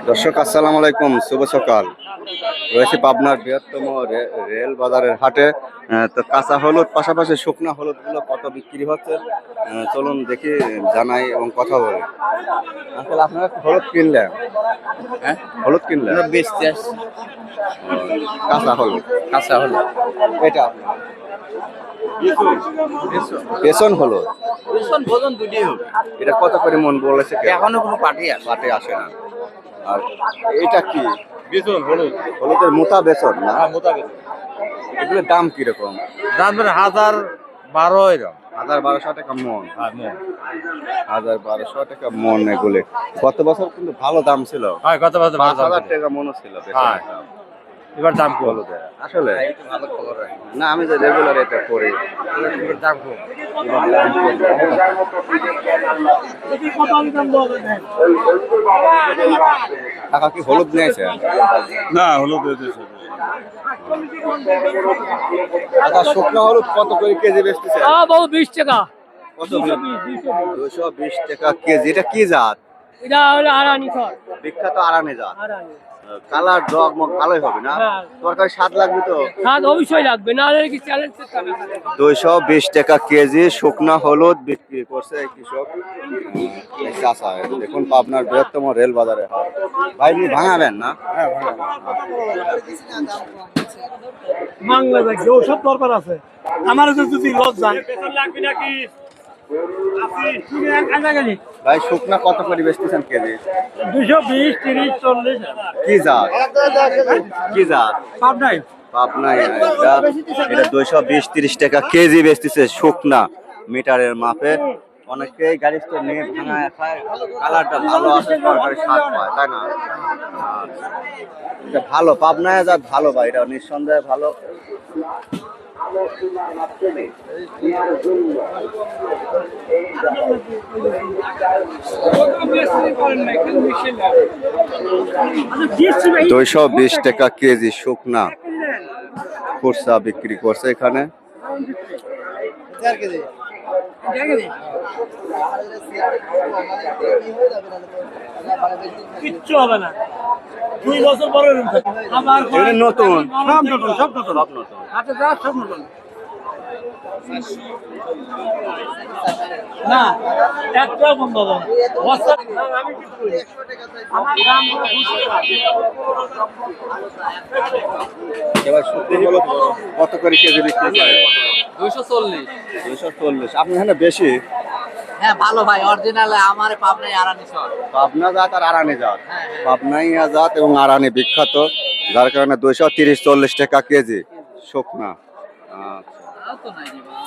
দর্শক আসসালামু আলাইকুম, শুভ সকাল। রয়েছে পাবনার বৃহত্তম রেল বাজারের হাটে। তো কাঁচা হলুদ পাশাপাশি শুকনা হলুদ গুলো কত বিক্রি হচ্ছে চলুন দেখি, জানাই এবং কথা বলি। আসলে আপনারা হলুদ কিনলেন? হ্যাঁ, হলুদ কিনলেন? বেচতে আসছি। কাঁচা হলুদ। কাঁচা হলুদ এটা আপনার বেসন হলুদ। বেসন ভোজন দুটোই হবে। এটা কত করে মন বলেছে? এখনো কোনো পার্টি আসে পাটে আসে না। আর এটা কি? বেসন হলুদ। হলুদের মোটা বেসন না? মোটা বেসন। এগুলোর দাম কিরকম? দাম 1012 এরকম। 1200 টাকা মন। হ্যাঁ মন। 1200 টাকা মন এগুলি। গত বছর কিন্তু ভালো দাম ছিল। হ্যাঁ গত বছর 5000 টাকা মনও ছিল বেসনের দাম। এবার দাম কম। হলুদের আসলে ভালো খবর হয়। না, আমি যে রেগুলার এটা করি। এবার দাম কম। এবার দাম কম। টাকা কি হলুদ নিয়েছে? না হলুদ হয়েছে। আচ্ছা, শুকনো হলুদ কত করে কেজি বেচতেছে? 20 টাকা। কত? 220 টাকা কেজি। এটা কি জাত? এটা হলো আরানি খড়। বিখ্যাত আরানি জাত। আরানি। কালার জগমগ ভালোই হবে না? হ্যাঁ। তরকারি স্বাদ লাগবে তো? স্বাদ অবশ্যই লাগবে, না হলে কি চ্যালেঞ্জ করতে হবে। 220 টাকা কেজি শুকনা হলুদ বিক্রি করছে এই কৃষক। এই চাষা দেখুন পাবনার বৃহত্তম রেল বাজারে হাট। ভাই আপনি ভাঙাবেন না? বাংলা দেখি ওসব দরকার আছে আমার যদি লস যায় ভাই শুকনা কত করে বেচতেছেন কেজি? 220, 30, 40। কি জাত? কি জাত? পাবনাই। পাবনাই। এটা 220-30 টাকা কেজি বেচতেছে শুকনা মিটারের মাপে। অনেকেই গাড়ি তো নিয়ে ভাঙায় খায়, কালারটা ভালো আছে, তরকারি স্বাদ পায়, তাই না? আচ্ছা। এটা ভালো, পাবনায় যা ভালো ভাই, এটা নিঃসন্দেহে ভালো। $220 টাকা কেজি শুকনা খুচরা বিক্রি করছে এখানে। কিচ্ছু হবে না, 2 বছর পরে আমার এগুলো নতুন, সব নতুন, সব নতুন। সব নতুন। হাতে যা সব নতুন। না একটাও বন্ধ হবে না। বস্তা আমি কি করি? আমার দাম হলো 200 টাকা। এবার শুকনো হলুদ কত করে কেজি বিক্রি করে? 240। 240। আপনি এখানে বেশি? হ্যাঁ ভালো ভাই, অরিজিনাল আমার পাবনাই আরানি সর। পাবনা জাত আর আরানি জাত। পাবনাই জাত এবং আরানি বিখ্যাত, যার কারণে 230-40 টাকা কেজি শুকনা। আচ্ছা। তো নাই রে বাবা।